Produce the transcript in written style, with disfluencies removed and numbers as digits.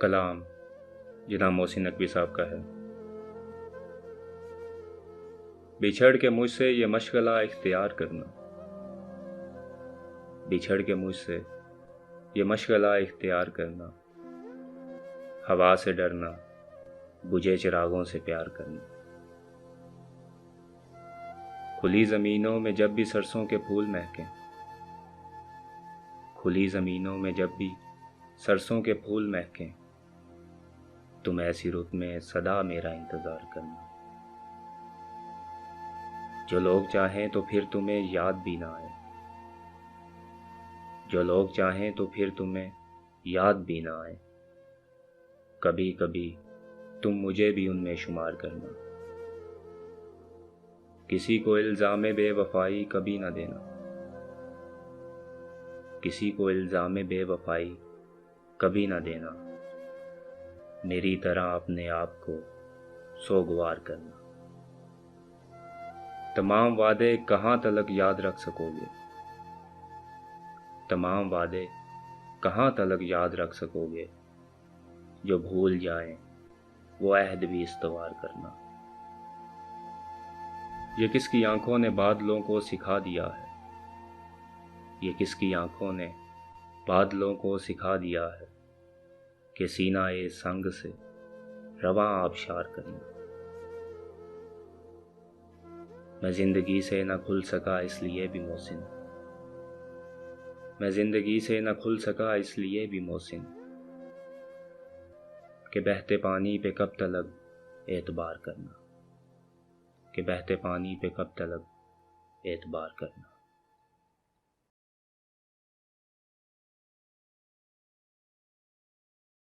کلام جناب محسن نقوی صاحب کا ہے۔ بچھڑ کے مجھ سے یہ مشغلہ اختیار کرنا، بچھڑ کے مجھ سے یہ مشغلہ اختیار کرنا، ہوا سے ڈرنا، بجھے چراغوں سے پیار کرنا۔ کھلی زمینوں میں جب بھی سرسوں کے پھول مہکیں، کھلی زمینوں میں جب بھی سرسوں کے پھول مہکیں، تم ایسی رت میں سدا میرا انتظار کرنا۔ جو لوگ چاہیں تو پھر تمہیں یاد بھی نہ آئے، جو لوگ چاہیں تو پھر تمہیں یاد بھی نہ آئے، کبھی کبھی تم مجھے بھی ان میں شمار کرنا۔ کسی کو الزام بے وفائی کبھی نہ دینا، کسی کو الزام بے وفائی کبھی نہ دینا، میری طرح اپنے آپ کو سوگوار کرنا۔ تمام وعدے کہاں تلک یاد رکھ سکو گے، تمام وعدے کہاں تلک یاد رکھ سکو گے، جو بھول جائیں وہ عہد بھی استوار کرنا۔ یہ کس کی آنکھوں نے بادلوں کو سکھا دیا ہے، یہ کس کی آنکھوں نے بادلوں کو سکھا دیا ہے، کہ سینہ سنگ سے رواں آبشار کرنا۔ میں زندگی سے نہ کھل سکا اس لیے بھی محسن، میں زندگی سے نہ کھل سکا اس لیے بھی محسن، کہ بہتے پانی پہ کب تلک اعتبار کرنا، کہ بہتے پانی پہ کب تلک اعتبار کرنا۔